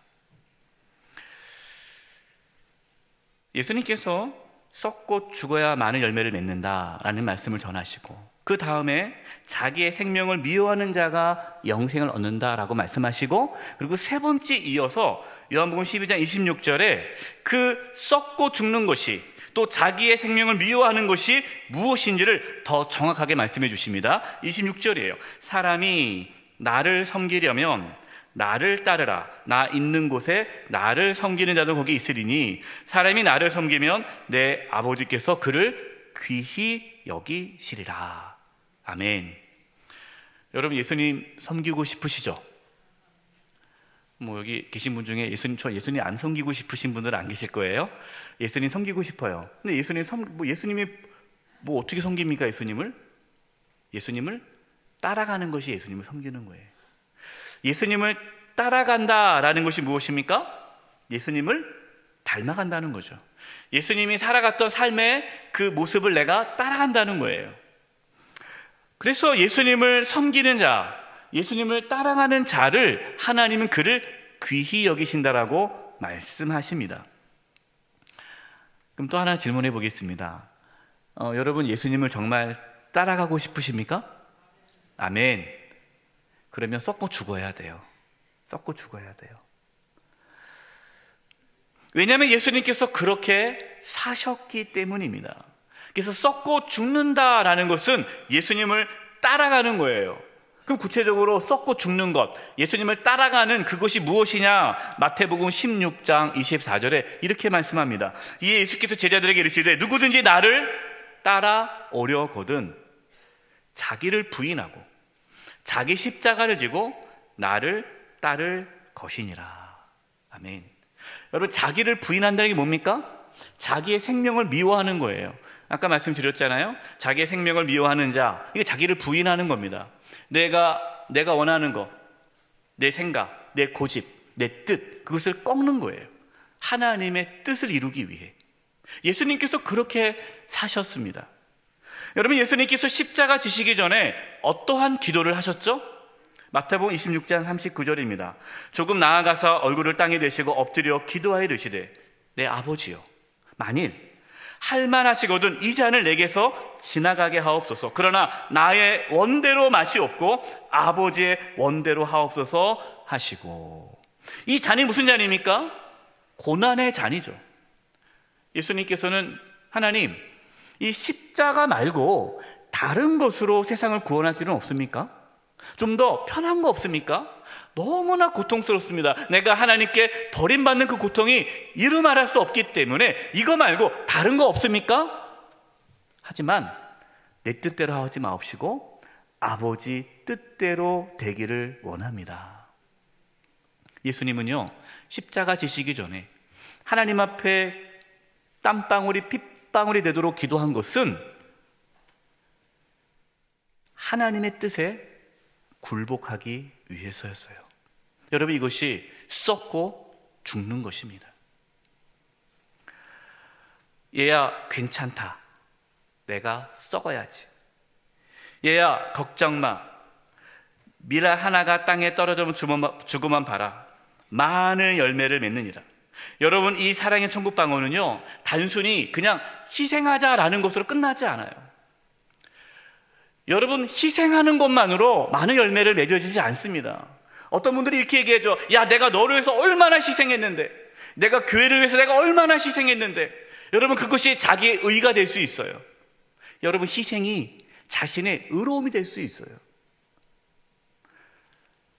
예수님께서 썩고 죽어야 많은 열매를 맺는다라는 말씀을 전하시고, 그 다음에 자기의 생명을 미워하는 자가 영생을 얻는다라고 말씀하시고, 그리고 세 번째 이어서 요한복음 12장 26절에 그 썩고 죽는 것이, 또 자기의 생명을 미워하는 것이 무엇인지를 더 정확하게 말씀해 주십니다. 26절이에요. 사람이 나를 섬기려면 나를 따르라. 나 있는 곳에 나를 섬기는 자도 거기 있으리니 사람이 나를 섬기면 내 아버지께서 그를 귀히 여기시리라. 아멘. 여러분, 예수님 섬기고 싶으시죠? 뭐 여기 계신 분 중에 예수님 안 섬기고 싶으신 분들은 안 계실 거예요. 예수님 섬기고 싶어요. 근데 예수님이 뭐 어떻게 섬깁니까? 예수님을 따라가는 것이 예수님을 섬기는 거예요. 예수님을 따라간다라는 것이 무엇입니까? 예수님을 닮아간다는 거죠. 예수님이 살아갔던 삶의 그 모습을 내가 따라간다는 거예요. 그래서 예수님을 섬기는 자, 예수님을 따라가는 자를 하나님은 그를 귀히 여기신다라고 말씀하십니다. 그럼 또 하나 질문해 보겠습니다. 여러분 예수님을 정말 따라가고 싶으십니까? 아멘. 그러면 썩고 죽어야 돼요. 썩고 죽어야 돼요. 왜냐하면 예수님께서 그렇게 사셨기 때문입니다. 그래서 썩고 죽는다라는 것은 예수님을 따라가는 거예요. 그럼 구체적으로 썩고 죽는 것, 예수님을 따라가는 그것이 무엇이냐? 마태복음 16장 24절에 이렇게 말씀합니다. 이에 예수께서 제자들에게 이르시되 누구든지 나를 따라오려거든 자기를 부인하고 자기 십자가를 지고 나를 따를 것이니라. 아멘. 여러분 자기를 부인한다는 게 뭡니까? 자기의 생명을 미워하는 거예요. 아까 말씀드렸잖아요. 자기의 생명을 미워하는 자, 이게 자기를 부인하는 겁니다. 내가 원하는 것, 내 생각, 내 고집, 내 뜻, 그것을 꺾는 거예요. 하나님의 뜻을 이루기 위해. 예수님께서 그렇게 사셨습니다. 여러분 예수님께서 십자가 지시기 전에 어떠한 기도를 하셨죠? 마태복음 26장 39절입니다. 조금 나아가서 얼굴을 땅에 대시고 엎드려 기도하여 이르시되 내 아버지여 만일 할만하시거든 이 잔을 내게서 지나가게 하옵소서. 그러나 나의 원대로 마시옵고 아버지의 원대로 하옵소서 하시고. 이 잔이 무슨 잔입니까? 고난의 잔이죠. 예수님께서는 하나님 이 십자가 말고 다른 것으로 세상을 구원할 길은 없습니까? 좀 더 편한 거 없습니까? 너무나 고통스럽습니다. 내가 하나님께 버림받는 그 고통이 이루말할 수 없기 때문에 이거 말고 다른 거 없습니까? 하지만 내 뜻대로 하지 마옵시고 아버지 뜻대로 되기를 원합니다. 예수님은요 십자가 지시기 전에 하나님 앞에 땀방울이 핏방울이 되도록 기도한 것은 하나님의 뜻에 굴복하기 위해서였어요. 여러분 이것이 썩고 죽는 것입니다. 얘야 괜찮다. 내가 썩어야지. 얘야 걱정 마. 밀 하나가 땅에 떨어지면 주고만 봐라. 많은 열매를 맺느니라. 여러분 이 사랑의 천국 방언은요 단순히 그냥 희생하자라는 것으로 끝나지 않아요. 여러분 희생하는 것만으로 많은 열매를 맺어지지 않습니다. 어떤 분들이 이렇게 얘기해줘. 야 내가 너를 위해서 얼마나 희생했는데, 내가 교회를 위해서 내가 얼마나 희생했는데. 여러분 그것이 자기의 의가 될 수 있어요. 여러분 희생이 자신의 의로움이 될 수 있어요.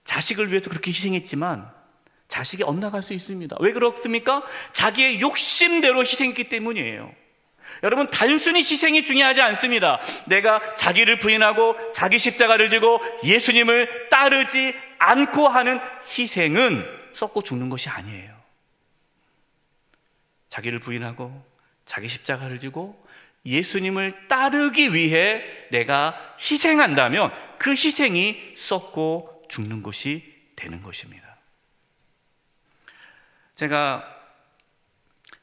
자식을 위해서 그렇게 희생했지만 자식이 엇나갈 수 있습니다. 왜 그렇습니까? 자기의 욕심대로 희생했기 때문이에요. 여러분 단순히 희생이 중요하지 않습니다. 내가 자기를 부인하고 자기 십자가를 지고 예수님을 따르지 않고 하는 희생은 썩고 죽는 것이 아니에요. 자기를 부인하고 자기 십자가를 지고 예수님을 따르기 위해 내가 희생한다면 그 희생이 썩고 죽는 것이 되는 것입니다. 제가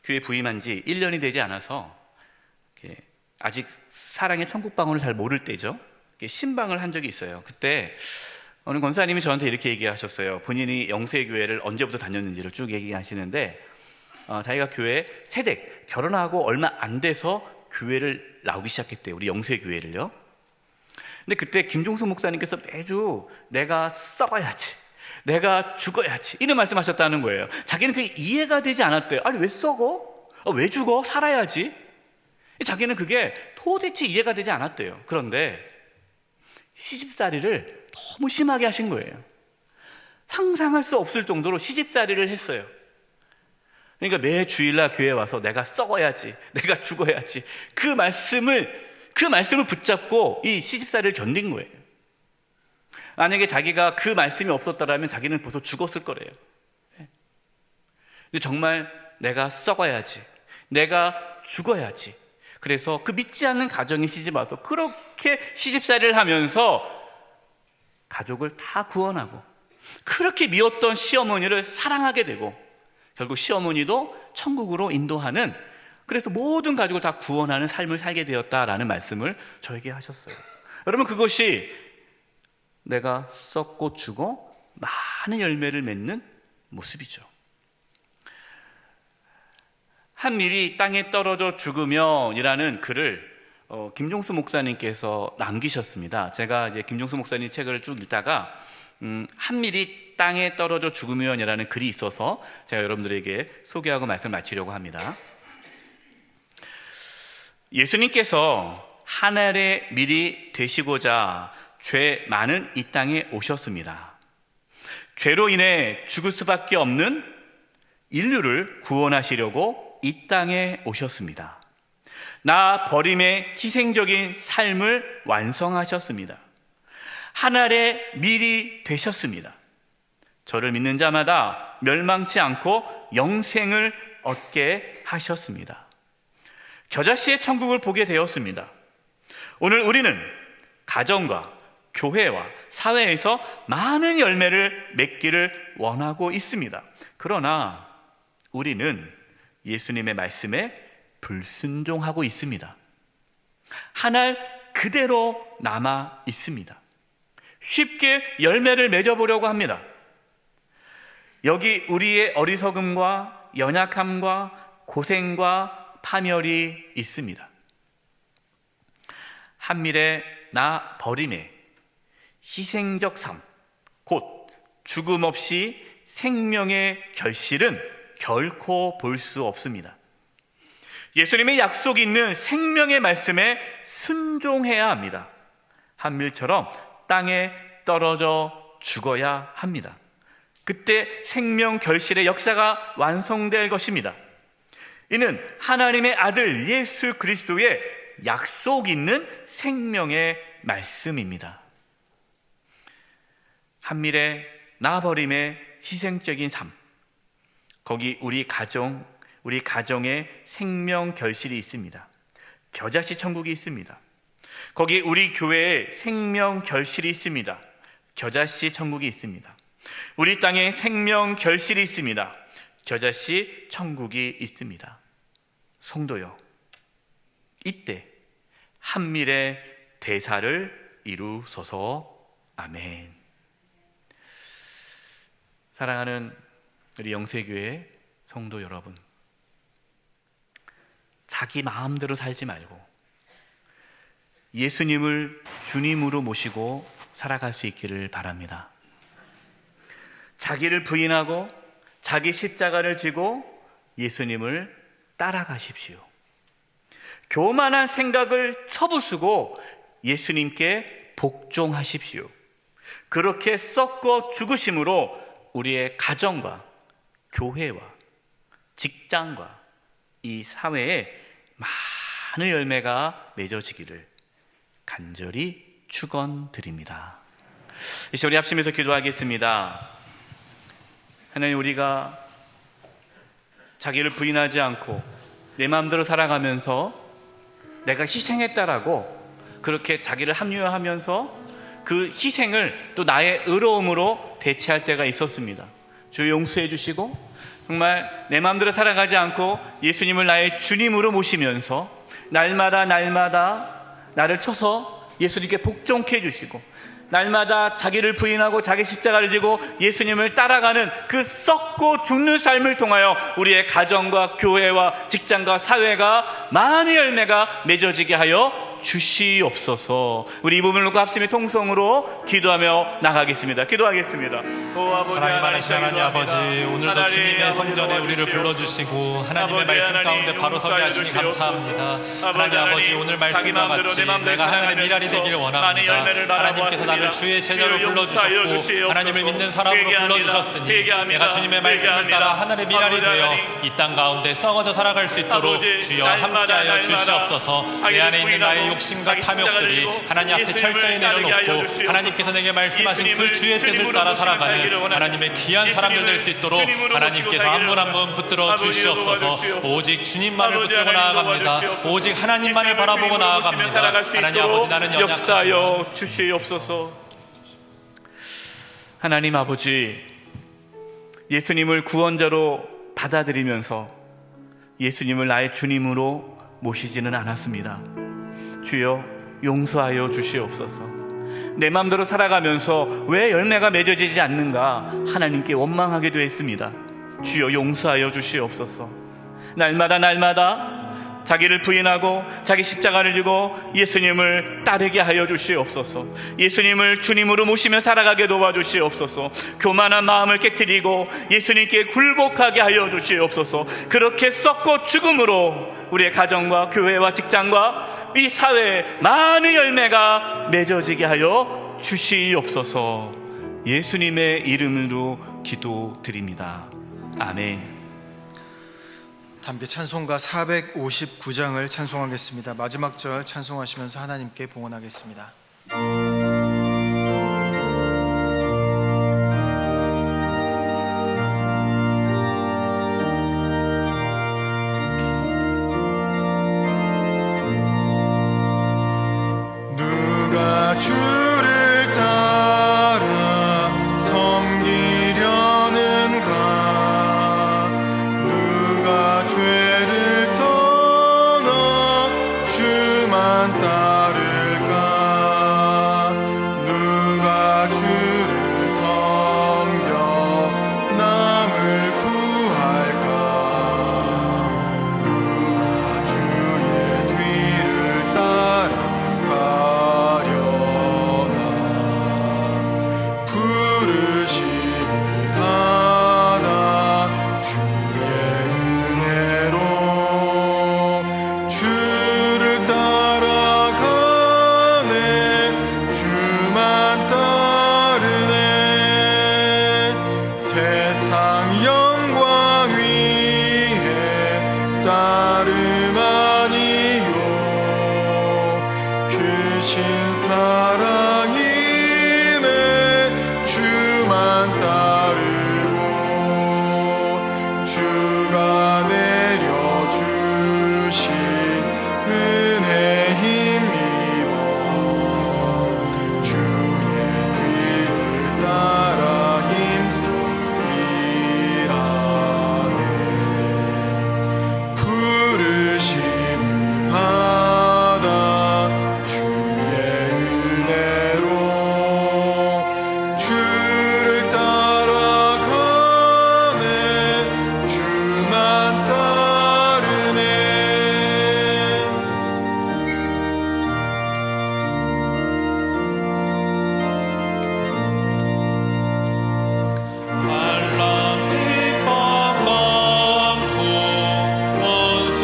교회 부임한 지 1년이 되지 않아서 아직 사랑의 천국방언을 잘 모를 때죠. 신방을 한 적이 있어요. 그때 어느 권사님이 저한테 이렇게 얘기하셨어요. 본인이 영세교회를 언제부터 다녔는지를 쭉 얘기하시는데 자기가 교회 세댁 결혼하고 얼마 안 돼서 교회를 나오기 시작했대요. 우리 영세교회를요. 근데 그때 김종수 목사님께서 매주 내가 썩어야지, 내가 죽어야지 이런 말씀하셨다는 거예요. 자기는 그게 이해가 되지 않았대요. 아니 왜 썩어? 왜 죽어? 살아야지. 자기는 그게 도대체 이해가 되지 않았대요. 그런데 시집살이를 너무 심하게 하신 거예요. 상상할 수 없을 정도로 시집살이를 했어요. 그러니까 매 주일날 교회에 와서 내가 썩어야지, 내가 죽어야지 그 말씀을 붙잡고 이 시집살이를 견딘 거예요. 만약에 자기가 그 말씀이 없었더라면 자기는 벌써 죽었을 거래요. 근데 정말 내가 썩어야지, 내가 죽어야지. 그래서 그 믿지 않는 가정에 시집 와서 그렇게 시집살이를 하면서 가족을 다 구원하고, 그렇게 미웠던 시어머니를 사랑하게 되고, 결국 시어머니도 천국으로 인도하는, 그래서 모든 가족을 다 구원하는 삶을 살게 되었다라는 말씀을 저에게 하셨어요. 여러분, 그것이 내가 썩고 죽어 많은 열매를 맺는 모습이죠. 한 밀이 땅에 떨어져 죽으면이라는 글을 김종수 목사님께서 남기셨습니다. 제가 이제 김종수 목사님 책을 쭉 읽다가 한 밀이 땅에 떨어져 죽으면이라는 글이 있어서 제가 여러분들에게 소개하고 말씀을 마치려고 합니다. 예수님께서 하늘의 밀이 되시고자 죄 많은 이 땅에 오셨습니다. 죄로 인해 죽을 수밖에 없는 인류를 구원하시려고 이 땅에 오셨습니다. 나 버림의 희생적인 삶을 완성하셨습니다. 하늘의 밀이 되셨습니다. 저를 믿는 자마다 멸망치 않고 영생을 얻게 하셨습니다. 겨자씨의 천국을 보게 되었습니다. 오늘 우리는 가정과 교회와 사회에서 많은 열매를 맺기를 원하고 있습니다. 그러나 우리는 예수님의 말씀에 불순종하고 있습니다. 하늘 그대로 남아 있습니다. 쉽게 열매를 맺어보려고 합니다. 여기 우리의 어리석음과 연약함과 고생과 파멸이 있습니다. 한밀의 나 버림의 희생적 삶, 곧 죽음 없이 생명의 결실은 결코 볼 수 없습니다. 예수님의 약속 있는 생명의 말씀에 순종해야 합니다. 한밀처럼 땅에 떨어져 죽어야 합니다. 그때 생명 결실의 역사가 완성될 것입니다. 이는 하나님의 아들 예수 그리스도의 약속 있는 생명의 말씀입니다. 한밀의 나버림의 희생적인 삶, 거기 우리 가정의 생명 결실이 있습니다. 겨자씨 천국이 있습니다. 거기 우리 교회의 생명 결실이 있습니다. 겨자씨 천국이 있습니다. 우리 땅에 생명 결실이 있습니다. 겨자씨 천국이 있습니다. 성도여, 이때 한밀의 대사를 이루소서. 아멘. 사랑하는 우리 영세교회 성도 여러분, 자기 마음대로 살지 말고 예수님을 주님으로 모시고 살아갈 수 있기를 바랍니다. 자기를 부인하고 자기 십자가를 지고 예수님을 따라가십시오. 교만한 생각을 쳐부수고 예수님께 복종하십시오. 그렇게 썩고 죽으심으로 우리의 가정과 교회와 직장과 이 사회에 많은 열매가 맺어지기를 간절히 축원드립니다. 이제 우리 합심해서 기도하겠습니다. 하나님, 우리가 자기를 부인하지 않고 내 마음대로 살아가면서 내가 희생했다라고 그렇게 자기를 합리화하면서 그 희생을 또 나의 의로움으로 대체할 때가 있었습니다. 주 용서해 주시고 정말 내 마음대로 살아가지 않고 예수님을 나의 주님으로 모시면서 날마다 나를 쳐서 예수님께 복종케 해주시고 날마다 자기를 부인하고 자기 십자가를 지고 예수님을 따라가는 그 썩고 죽는 삶을 통하여 우리의 가정과 교회와 직장과 사회가 많은 열매가 맺어지게 하여 주시옵소서. 우리 이 부분을 놓고 합심의 통성으로 기도하며 나가겠습니다. 기도하겠습니다. 사랑이 많으신 하나님 아버지, 오늘도 주님의 성전에 우리를 불러주시고 하나님의 말씀 가운데 바로 서게 하시니 감사합니다. 하나님 아버지, 오늘 말씀과 같이 내가 하늘의 미랄이 되기를 원합니다. 하나님께서 나를 주의 제자로 불러주셨고 하나님을 믿는 사람으로 불러주셨으니 내가 주님의 말씀을 따라 하늘의 미랄이 되어 이 땅 가운데 썩어져 살아갈 수 있도록 주여 함께하여 주시옵소서. 내 안에 있는 나의 나의 욕심과 탐욕들이 하나님 앞에 철저히 내려놓고 하나님께서 내게 말씀하신 그 주의 뜻을 따라 살아가는 하나님의 귀한 사람들 될 수 있도록 하나님께서 한 분 한 분 붙들어 주시옵소서. 오직 주님만을 붙들고 나아갑니다. 오직 하나님만을 바라보고 나아갑니다. 하나님 아버지, 나는 역사하여 주시옵소서. 하나님 아버지, 예수님을 구원자로 받아들이면서 예수님을 나의 주님으로 모시지는 않았습니다. 주여, 용서하여 주시옵소서. 내 마음대로 살아가면서 왜 열매가 맺어지지 않는가 하나님께 원망하게 되었습니다. 주여, 용서하여 주시옵소서. 날마다 자기를 부인하고 자기 십자가를 지고 예수님을 따르게 하여 주시옵소서. 예수님을 주님으로 모시며 살아가게 도와주시옵소서. 교만한 마음을 깨트리고 예수님께 굴복하게 하여 주시옵소서. 그렇게 썩고 죽음으로 우리의 가정과 교회와 직장과 이 사회에 많은 열매가 맺어지게 하여 주시옵소서. 예수님의 이름으로 기도드립니다. 아멘. 함께 찬송가 459장을 찬송하겠습니다. 마지막 절 찬송하시면서 하나님께 봉헌하겠습니다. 누가 주를 따라 섬기려는가? 누가 죄를 떠나 주만 따를까? 누가 주를 섬겨 남을 구할까? 누가 주의 뒤를 따라가려나? 부르심을 받아 주의 은혜로 주를 따라가네. 주만 따르네. 세상 영광 위에 따름 아니요 크신 사랑이네. 주만 따르고 주가 내려주신 은혜 힘입어 주의 뒤를 따라 힘써 일하네. 부르심을 받아 주의 은혜로 주를 따라가네. 주만 따르네. 반란 핍박 많고 원수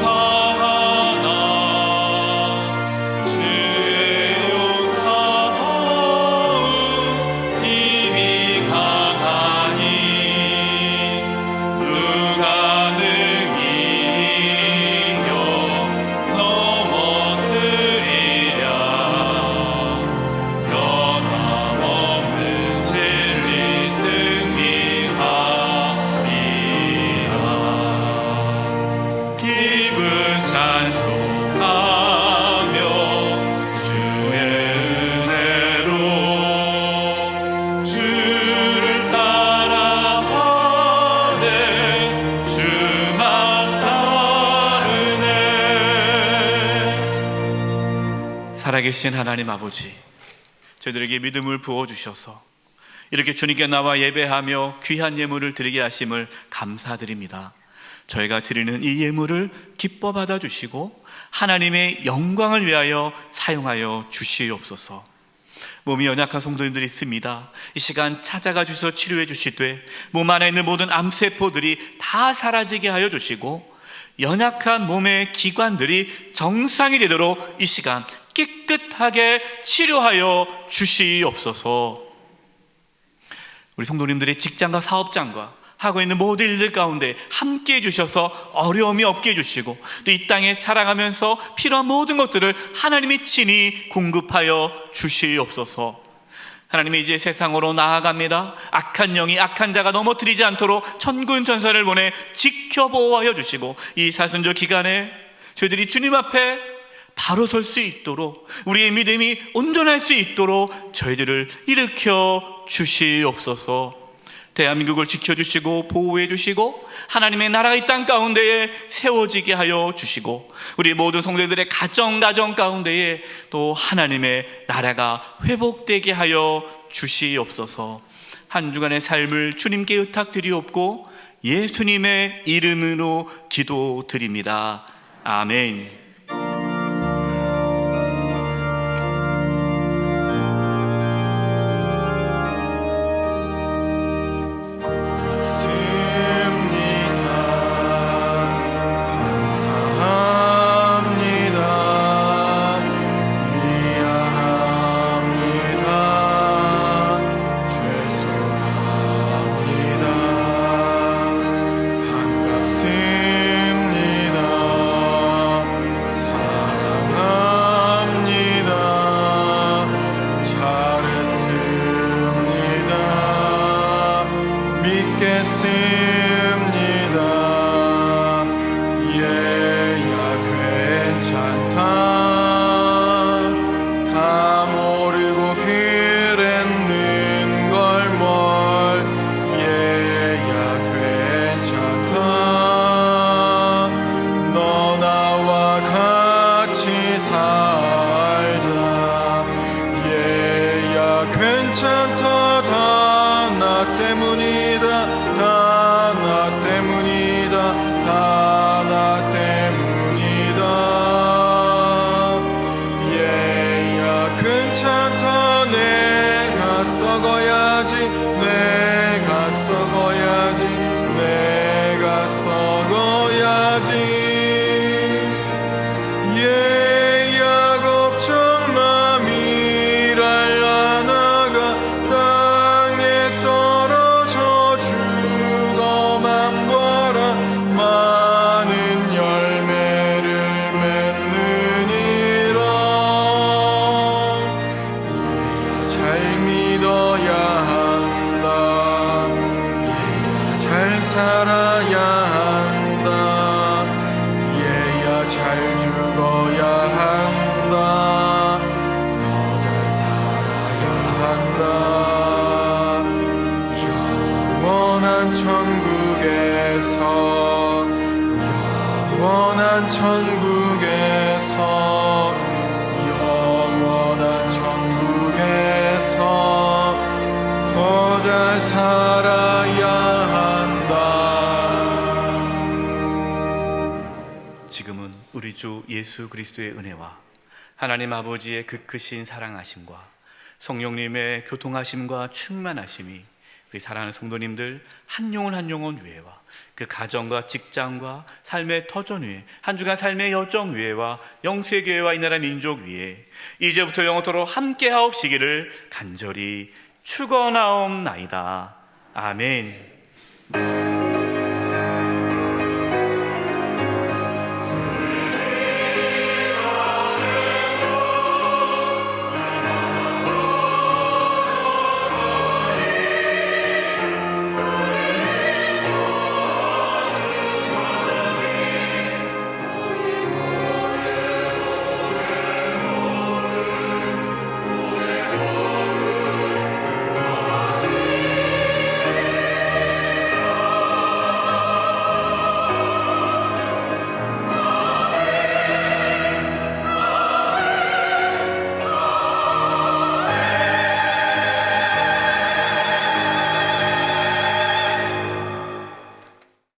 강하나 주의 용사하음 힘이 강하니 누가 능히 이겨 넘어뜨리랴. 변함없는 진리 승리하리라. 기쁜 찬송하며 주의 은혜로 주를 따라가네. 주만 따르네. 살아계신 하나님 아버지, 저희들에게 믿음을 부어주셔서 이렇게 주님께 나와 예배하며 귀한 예물을 드리게 하심을 감사드립니다. 저희가 드리는 이 예물을 기뻐 받아주시고 하나님의 영광을 위하여 사용하여 주시옵소서. 몸이 연약한 성도님들이 있습니다. 이 시간 찾아가 주셔서 치료해 주시되 몸 안에 있는 모든 암세포들이 다 사라지게 하여 주시고 연약한 몸의 기관들이 정상이 되도록 이 시간 깨끗하게 치료하여 주시옵소서. 우리 성도님들의 직장과 사업장과 하고 있는 모든 일들 가운데 함께 해주셔서 어려움이 없게 해주시고, 또 이 땅에 살아가면서 필요한 모든 것들을 하나님이 친히 공급하여 주시옵소서. 하나님이 이제 세상으로 나아갑니다. 악한 영이 악한 자가 넘어뜨리지 않도록 천군 천사를 보내 지켜보호하여 주시고, 이 사순절 기간에 저희들이 주님 앞에 바로 설 수 있도록, 우리의 믿음이 온전할 수 있도록 저희들을 일으켜 주시옵소서. 대한민국을 지켜주시고 보호해 주시고, 하나님의 나라가 이 땅 가운데에 세워지게 하여 주시고, 우리 모든 성도들의 가정 가운데에 또 하나님의 나라가 회복되게 하여 주시옵소서. 한 주간의 삶을 주님께 의탁드리옵고 예수님의 이름으로 기도드립니다. 아멘. 괜찮다. 다 나 때문이다. 다 나 때문이다. 다 나 때문이다. 얘야 괜찮다. 내가 썩어야지. 내가 썩어야지. 내가 썩어야지. 얘야 걱정 마. 미랄 하나가 땅에 떨어져 죽어만 보라. 많은 열매를 맺느니라. 얘야 잘 믿어야 한다. 얘야 잘 살아야 한다. 얘야 잘 죽어야 한다. 더 잘 살아야 한다. 영원한 천국에서, 영원한 천국에서, 영원한 천국에서 더 잘 살아야 한다. 지금은 우리 주 예수 그리스도의 은혜와 하나님 아버지의 그 크신 사랑하심과 성령님의 교통하심과 충만하심이 우리 사랑하는 성도님들 한 영혼 한 영혼 위에와 그 가정과 직장과 삶의 터전 위에, 한 주간 삶의 여정 위에와 영세교회와 이 나라 민족 위에 이제부터 영원토록 함께 하옵시기를 간절히 축원하옵나이다. 아멘.